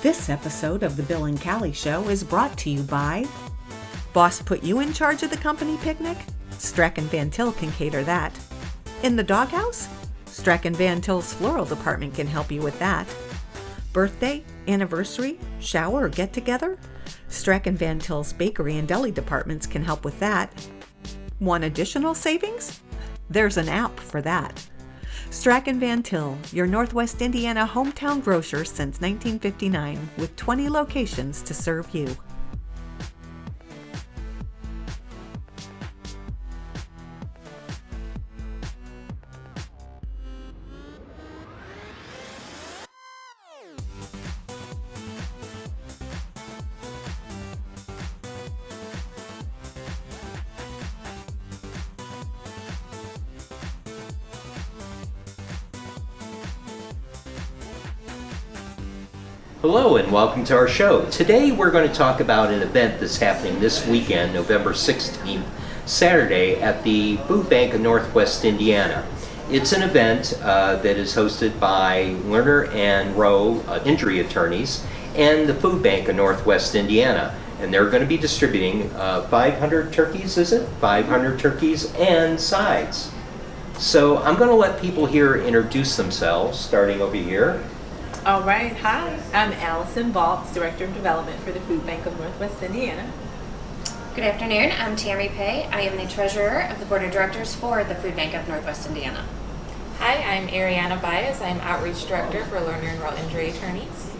This episode of the Bill and Callie Show is brought to you by Boss put you in charge of the company picnic? Strack & Van Til can cater that. In the doghouse? Strack & Van Til's floral department can help you with that. Birthday, anniversary, shower, or get-together? Strack & Van Til's bakery and deli departments can help with that. Want additional savings? There's an app for that. Strack & Van Til, your Northwest Indiana hometown grocer since 1959, with 20 locations to serve you. Hello and welcome to our show. Today we're going to talk about an event that's happening this weekend, November 16th, Saturday, at the FoodBank of Northwest Indiana. It's an event that is hosted by Lerner and Rowe injury attorneys and the FoodBank of Northwest Indiana. And they're going to be distributing 500 turkeys, is it? 500 turkeys and sides. So I'm going to let people here introduce themselves, starting over here. All right, hi, I'm Allison Baltz, Director of Development for the FoodBank of Northwest Indiana. Good afternoon, I'm Tammy Pay. I am the Treasurer of the Board of Directors for the FoodBank of Northwest Indiana. Hi, I'm Ariana Baez. I'm Outreach Director for Lerner and Rowe Injury Attorneys.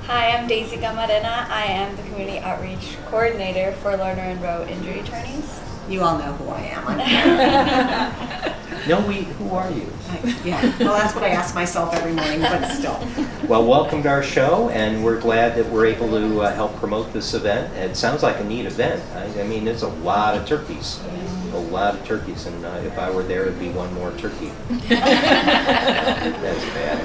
Hi, I'm Daisy Gamarena. I am the Community Outreach Coordinator for Lerner and Rowe Injury Attorneys. You all know who I am. No, who are you? Yeah, well, that's what I ask myself every morning, but still. Well, welcome to our show, and we're glad that we're able to help promote this event. It sounds like a neat event. I mean, there's a lot of turkeys. And if I were there, it'd be one more turkey. That's bad.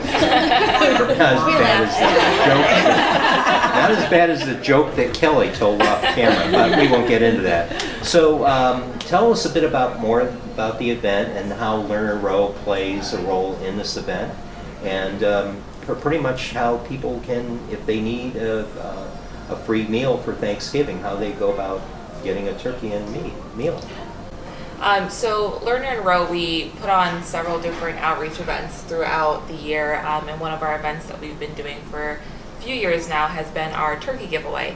Not as bad as the joke that Kelly told off camera, but we won't get into that. So tell us a bit more about the event and how Lerner and Rowe plays a role in this event, and pretty much how people can, if they need a free meal for Thanksgiving, how they go about getting a turkey and meal. So Lerner and Rowe, we put on several different outreach events throughout the year, and one of our events that we've been doing for a few years now has been our turkey giveaway.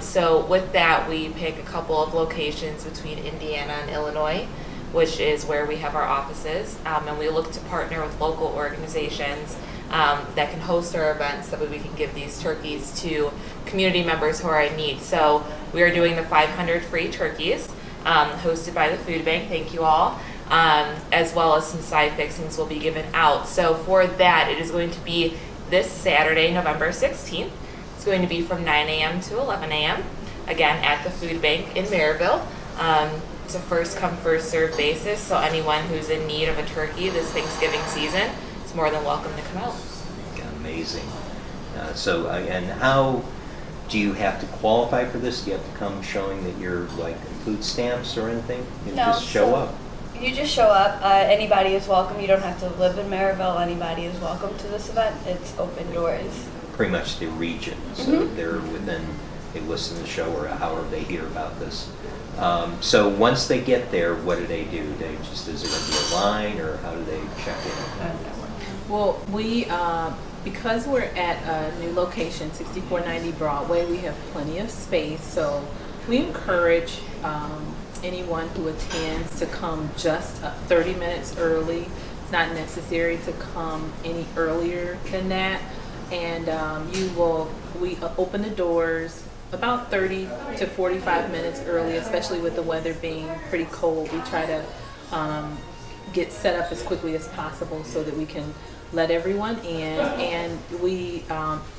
So with that, we pick a couple of locations between Indiana and Illinois, which is where we have our offices, and we look to partner with local organizations that can host our events so that we can give these turkeys to community members who are in need. So we are doing the 500 free turkeys, hosted by the FoodBank, thank you all, as well as some side fixings will be given out. So for that, it is going to be this Saturday, November 16th. It's going to be from 9 a.m. to 11 a.m., again at the FoodBank in Merrillville. It's a first come, first served basis, so anyone who's in need of a turkey this Thanksgiving season is more than welcome to come out. Amazing. And how do you have to qualify for this? Do you have to come showing that you're like food stamps or anything? You just show up. You just show up. Anybody is welcome. You don't have to live in Merrillville. Anybody is welcome to this event. It's open doors. Pretty much the region, so they're within, they listen to the show or however they hear about this. So once they get there, what do? Is there going to be a line, or how do they check in? Well, we, because we're at a new location, 6490 Broadway, we have plenty of space, so we encourage anyone who attends to come just 30 minutes early. It's not necessary to come any earlier than that. And we open the doors about 30 to 45 minutes early, especially with the weather being pretty cold. We try to get set up as quickly as possible so that we can let everyone in, and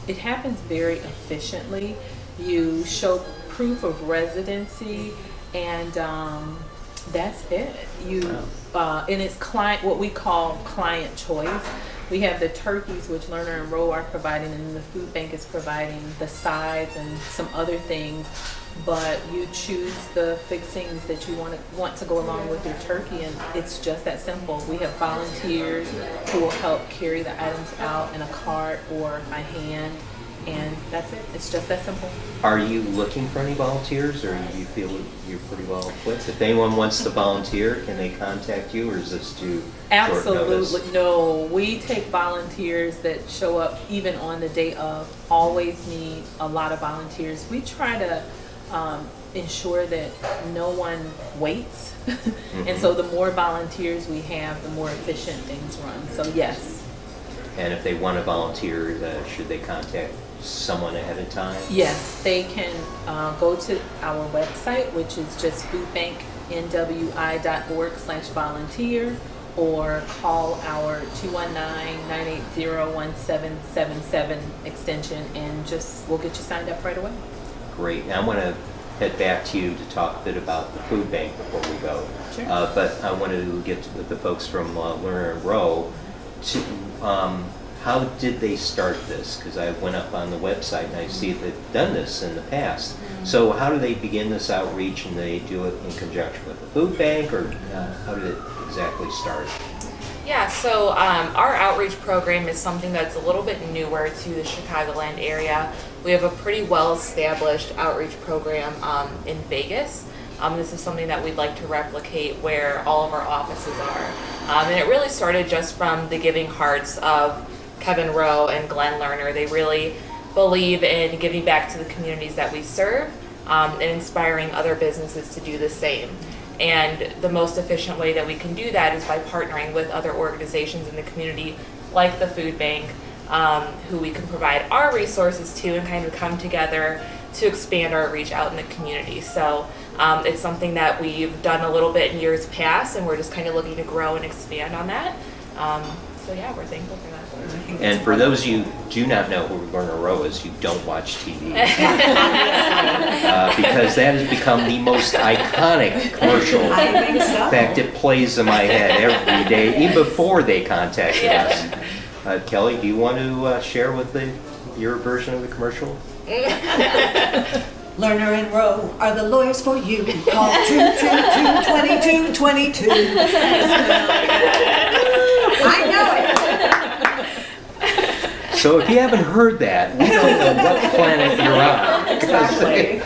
it happens very efficiently. You show proof of residency, and that's it. And it's what we call client choice. We have the turkeys, which Lerner and Rowe are providing, and the FoodBank is providing the sides and some other things. But you choose the fixings that you want to go along with your turkey, and it's just that simple. We have volunteers who will help carry the items out in a cart or by hand, and that's it. It's just that simple. Are you looking for any volunteers, or you feel you're pretty well equipped? If anyone wants to volunteer, can they contact you, or is this too short notice? Absolutely. No, we take volunteers that show up even on the day of. Always need a lot of volunteers. We try to ensure that no one waits. And so the more volunteers we have, the more efficient things run. So yes. And if they want to volunteer, should they contact someone ahead of time? Yes, they can go to our website, which is just foodbanknwi.org/volunteer, or call our 219-980-1777 extension, and we'll get you signed up right away. Great. Now I want to head back to you to talk a bit about the food bank before we go. Sure. But I want to get to the folks from Lerner and Rowe. How did they start this? Because I went up on the website and I see they've done this in the past. So how do they begin this outreach, and they do it in conjunction with the food bank, or how did it exactly start? Yeah, so our outreach program is something that's a little bit newer to the Chicagoland area. We have a pretty well-established outreach program in Vegas. This is something that we'd like to replicate where all of our offices are. And it really started just from the giving hearts of Kevin Rowe and Glenn Lerner. They really believe in giving back to the communities that we serve, and inspiring other businesses to do the same. And the most efficient way that we can do that is by partnering with other organizations in the community, like the food bank, who we can provide our resources to and kind of come together to expand our reach out in the community. So it's something that we've done a little bit in years past, and we're just kind of looking to grow and expand on that. So yeah, we're thankful for that. And for those of you who do not know who Lerner and Rowe is, you don't watch TV. Because that has become the most iconic commercial. I think so. In fact, it plays in my head every day, even before they contacted us. Kelly, do you want to share with your version of the commercial? Lerner and Rowe are the lawyers for you. Call 222-2222. I know it. So if you haven't heard that, we don't know what planet you're on. Exactly.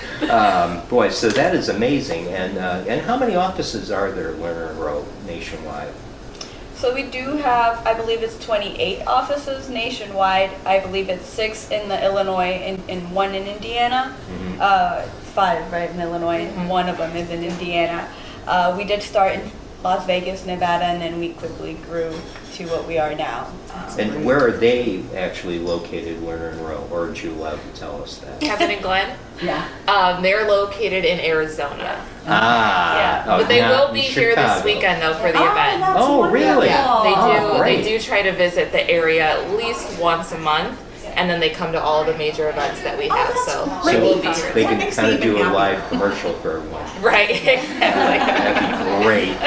Boy, so that is amazing. And how many offices are there, Lerner and Rowe, nationwide? So we do have, I believe it's 28 offices nationwide. I believe it's 6 in the Illinois and 1 in Indiana. 5 right in Illinois, and 1 of them is in Indiana. We did start in Las Vegas, Nevada, and then we quickly grew to what we are now. And where are they actually located, Lerner and Rowe, or are you allowed to tell us that? Kevin and Glenn? Yeah. They're located in Arizona. Ah. But they not will be in here this Chicago. weekend though for the event. That's Oh, really? Yeah, Oh, they great. do try to visit the area at least once a month, and then they come to all the major events that we have. that's So great. they will be here. They That can makes kind me of do even a live happier. commercial for everyone. Right, exactly. That'd be great.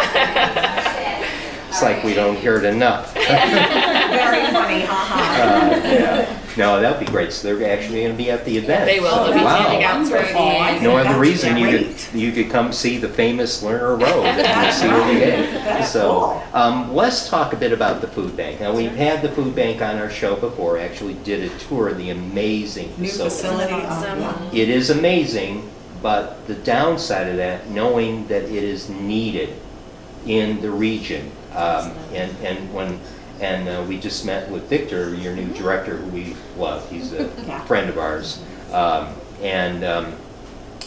It's like we don't hear it enough. Very funny, haha. Yeah. No, that'd be great. So they're actually going to be at the event. They will. They'll be Wow. handing out Wonderful. turkeys. No other That's reason great. you could come see the famous Lerner Rowe that you see every day. That's So cool. let's talk a bit about the food bank. Now we've had the food bank on our show before. Actually did a tour of the amazing New facility. facility. Awesome. It is amazing, but the downside of that, knowing that it is needed in the region, and we just met with Victor, your new director, who we love. He's a Yeah. friend of ours,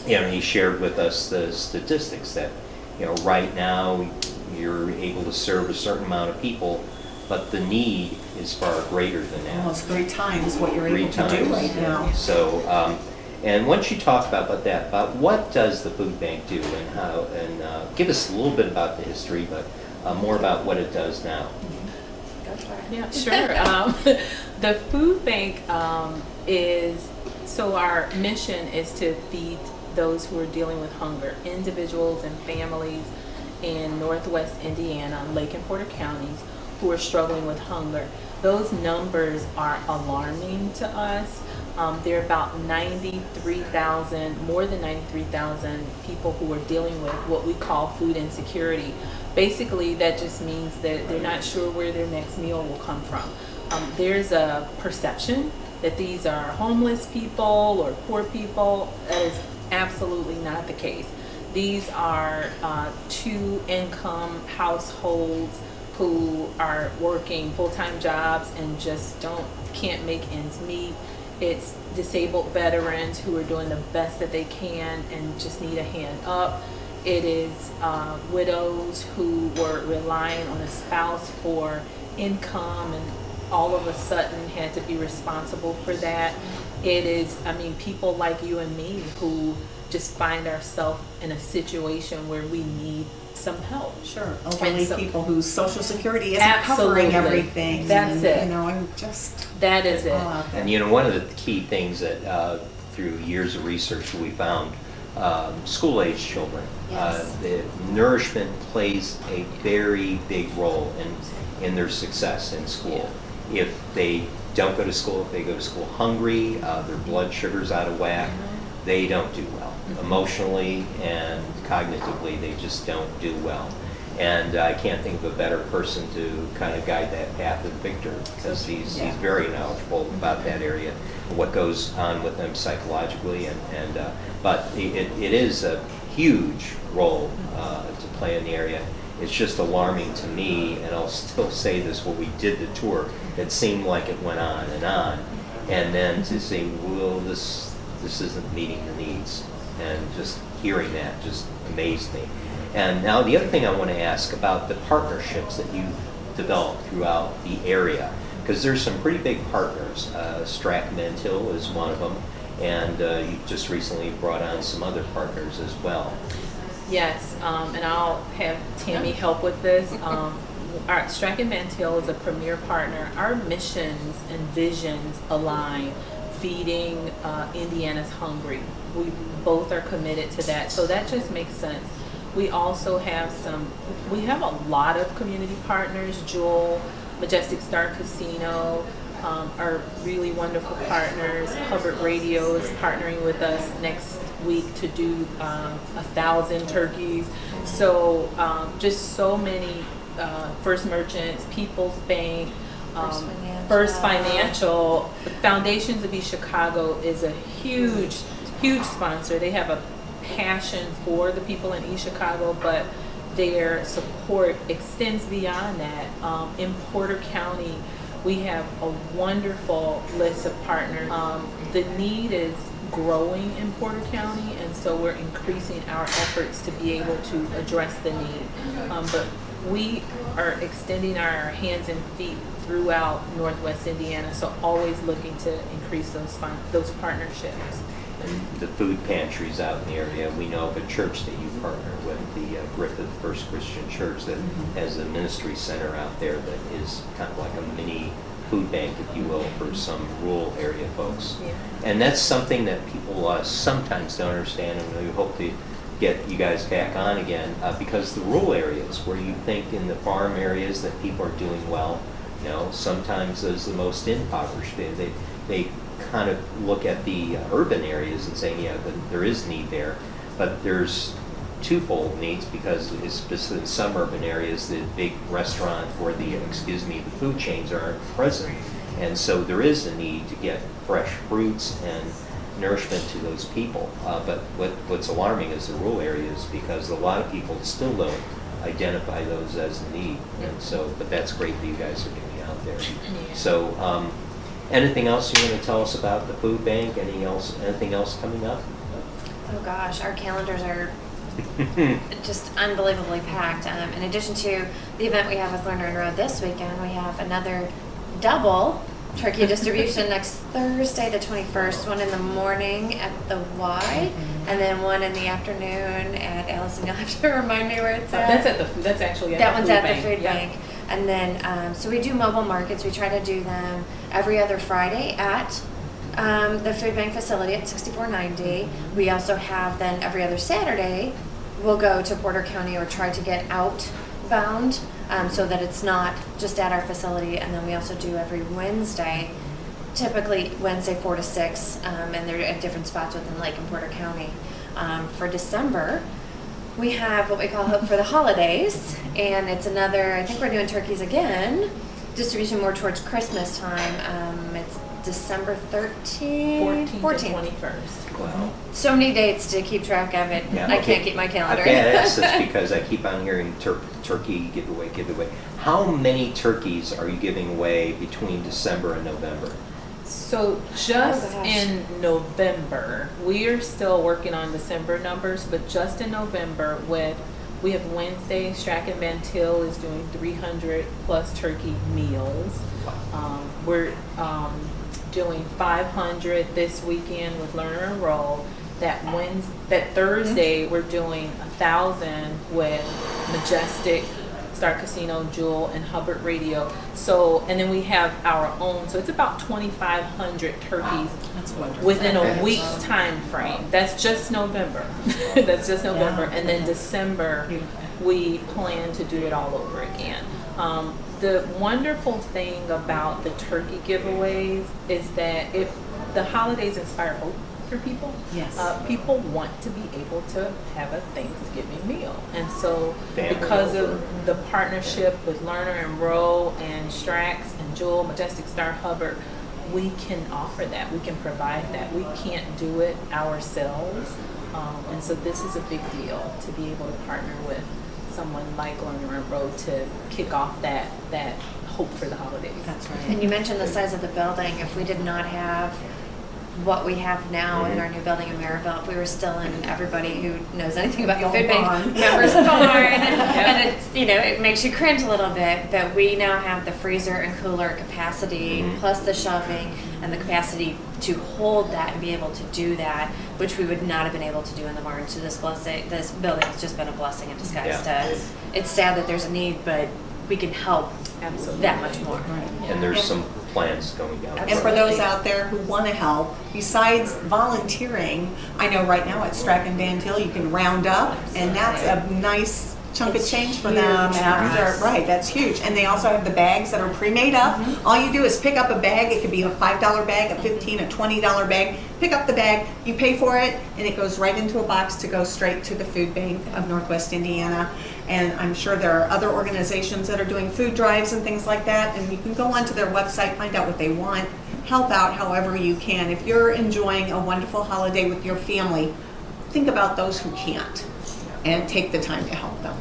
he shared with us the statistics that right now you're able to serve a certain amount of people, but the need is far greater than that. Almost 3 times what you're 3 able to do times. right now. So, and once you talk about that, about what does the food bank do, and how, and give us a little bit about the history, but more about what it does now. Yeah, sure. The food bank so our mission is to feed those who are dealing with hunger, individuals and families in Northwest Indiana, Lake and Porter counties, who are struggling with hunger. Those numbers are alarming to us. There are about 93,000, more than 93,000 people who are dealing with what we call food insecurity. Basically, that just means that they're not sure where their next meal will come from. There's a perception that these are homeless people or poor people. That is absolutely not the case. These are two-income households who are working full-time jobs and just can't make ends meet. It's disabled veterans who are doing the best that they can and just need a hand up. It is widows who were relying on a spouse for income and all of a sudden had to be responsible for that. It is, people like you and me who just find ourselves in a situation where we need some help. Sure. Elderly so- people whose Social Security isn't Absolutely. covering everything. That's it. I'm just That is it. all out there. And one of the key things that through years of research we found, school-age children, Yes. the nourishment plays a very big role in their success in school. If they don't go to school, if they go to school hungry, their blood sugar's out of whack, they don't do well. Emotionally and cognitively, they just don't do well. And I can't think of a better person to kind of guide that path than Victor, because he's very knowledgeable about that area and what goes on with them psychologically. But it is a huge role to play in the area. It's just alarming to me, and I'll still say this when we did the tour, it seemed like it went on, and then to say, well, this isn't meeting the needs, and just hearing that just amazed me. And now the other thing I want to ask about the partnerships that you developed throughout the area, because there's some pretty big partners. Stratton Van Til is one of them, and you just recently brought on some other partners as well. Yes, and I'll have Tammy help with this. Our Stratton Van Til is a premier partner. Our missions and visions align. Feeding Indiana's hungry. We both are committed to that, so that just makes sense. We also have we have a lot of community partners. Jewel, Majestic Star Casino are really wonderful partners. Hubbard Radio is partnering with us next week to do 1,000 turkeys. So just so many First Merchants, People's Bank, First Financial. Foundations of East Chicago is a huge sponsor. They have a passion for the people in East Chicago, but their support extends beyond that. In Porter County, we have a wonderful list of partners. The need is growing in Porter County, and so we're increasing our efforts to be able to address the need. But we are extending our hands and feet throughout Northwest Indiana, so always looking to increase those partnerships. And the food pantries out in the area, we know of a church that you partner with, the Griffith First Christian Church, that has a ministry center out there that is kind of like a mini food bank, if you will, for some rural area folks. Yeah. And that's something that people sometimes don't understand, and we hope to get you guys back on again, because the rural areas where you think in the farm areas that people are doing well, sometimes those are the most impoverished. They kind of look at the urban areas and saying, there is need there, but there's twofold needs, because it's in some urban areas the big restaurant or the food chains aren't present, and so there is a need to get fresh fruits and nourishment to those people. But what's alarming is the rural areas, because a lot of people still don't identify those as a need, and so, but that's great that you guys are doing out there. Yeah. So anything else you want to tell us about the food bank? Anything else coming up? Oh gosh, our calendars are just unbelievably packed. In addition to the event we have with Lerner and Rowe this weekend, we have another double turkey distribution next Thursday, the 21st. One in the morning at the Y, and then one in the afternoon at Allison. You'll have to remind me where it's at. That's actually at That the one's food at bank. the food Yeah. bank. And then, so we do mobile markets. We try to do them every other Friday at the food bank facility at 6490. We also have then every other Saturday, we'll go to Porter County or try to get outbound so that it's not just at our facility. And then we also do every Wednesday, typically Wednesday 4 to 6, and they're at different spots within Lake and Porter County. For December, we have what we call Hope for the Holidays, and it's another, I think we're doing turkeys again, distribution more towards Christmas time. It's December 13th, 14th to 21st. Wow. So many dates to keep track of it. Yeah, I okay. can't keep my calendar. I can't ask this because I keep on hearing turkey giveaway. How many turkeys are you giving away between December and November? So just Oh, gosh. in November, we are still working on December numbers, but just in November we have Wednesday, Strachan Van Til is doing 300 plus turkey meals. We're doing 500 this weekend with Lerner and Rowe. That Thursday we're doing 1,000 with Majestic, Star Casino, Jewel, and Hubbard Radio. So, and then we have our own. So it's about 2,500 turkeys That's wonderful. within a week's time frame. That's just November. That's just November. And then December, we plan to do it all over again. The wonderful thing about the turkey giveaways is that the holidays inspire hope for people. Yes. People want to be able to have a Thanksgiving meal. And so Family because over. of the partnership with Lerner and Rowe and Strax and Jewel, Majestic, Star, Hubbard, we can offer that. We can provide that. We can't do it ourselves. And so this is a big deal to be able to partner with someone like Lerner and Rowe to kick off that hope for the holidays. That's right. And you mentioned the size of the building. If we did not have what we have now in our new building in Merrillville, if we were still in, everybody who knows anything about the old food bank barn. members barn, and it's, it makes you cringe a little bit, but we now have the freezer and cooler capacity plus the shelving and the capacity to hold that and be able to do that, which we would not have been able to do in the barn. So this building has just been a blessing in disguise. Yeah. It's sad that there's a need, but we can help Absolutely. that much more. And there's some plans going down. And for those out there who want to help, besides volunteering, I know right now at Strachan Van Til you can round up, and that's a nice chunk of change for them after. Right, that's huge. And they also have the bags that are pre-made up. All you do is pick up a bag. It could be a $5 bag, a $15, a $20 bag. Pick up the bag, you pay for it, and it goes right into a box to go straight to the Food Bank of Northwest Indiana. And I'm sure there are other organizations that are doing food drives and things like that. And you can go onto their website, find out what they want, help out however you can. If you're enjoying a wonderful holiday with your family, think about those who can't and take the time to help them.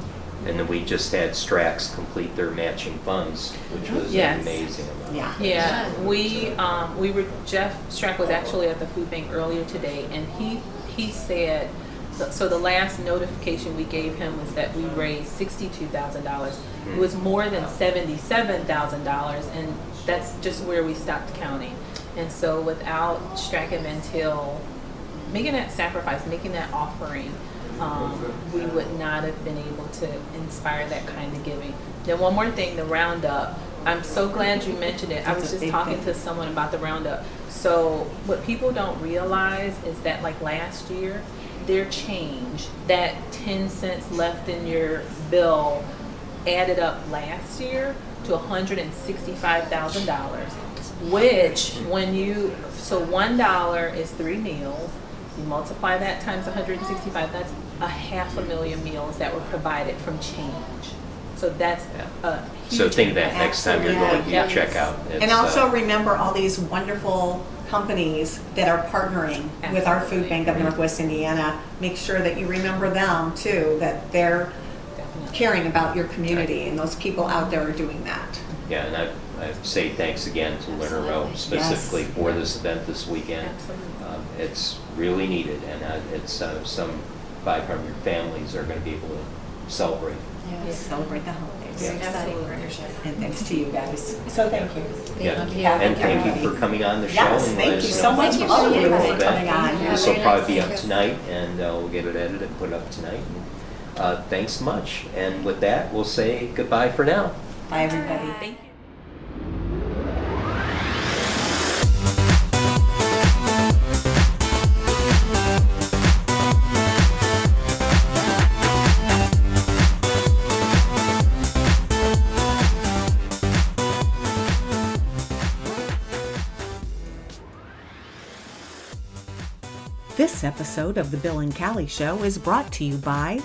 And then we just had Strax complete their matching funds, which was Yes. amazing. Yeah. Yeah, we were, Jeff Strack was actually at the food bank earlier today, and he said, so the last notification we gave him was that we raised $62,000. It was more than $77,000, and that's just where we stopped counting. And so without Strachan Van Til making that sacrifice, making that offering, we would not have been able to inspire that kind of giving. Then one more thing, the roundup. I'm so glad you mentioned it. I was That's a just big talking thing. to someone about the roundup. So what people don't realize is that like last year, their change, that 10 cents left in your bill added up last year to $165,000, which so $1 is 3 meals. You multiply that times 165, that's 500,000 meals that were provided from change. So that's a huge So think that impact. next time you're going to your checkout. And it's, also remember all these wonderful companies that are partnering with our Food Bank of Northwest Indiana. Make sure that you remember them too, that they're Definitely. caring about your community, and those people out there are doing that. Yeah, and I say thanks again to Lerner Rowe specifically for this event this weekend. Absolutely. It's really needed, and it's some 500 families are going to be able to celebrate. Yes. Celebrate the holidays. Very exciting Absolutely. partnership. And thanks to you guys. So thank you. Yeah. you. And thank you for coming on the show. Yes, and thank let us you know so much Thank you for all of for you the for invite. coming on. Yeah. This will very probably nice. be up Yes. tonight, and we'll get it edited and put up tonight. And, thanks much. And with that, we'll say goodbye for now. Bye, everybody. Thank you. This episode of The Bill and Callie Show is brought to you by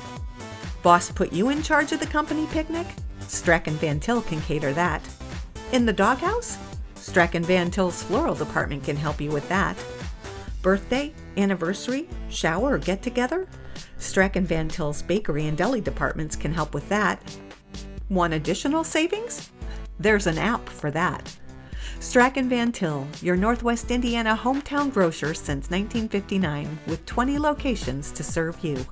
Boss put you in charge of the company picnic? Strachan Van Til can cater that. In the doghouse? Streck and Van Til's floral department can help you with that. Birthday, anniversary, shower, or get-together? Streck and Van Til's bakery and deli departments can help with that. Want additional savings? There's an app for that. Streck and Van Til, your Northwest Indiana hometown grocer since 1959, with 20 locations to serve you.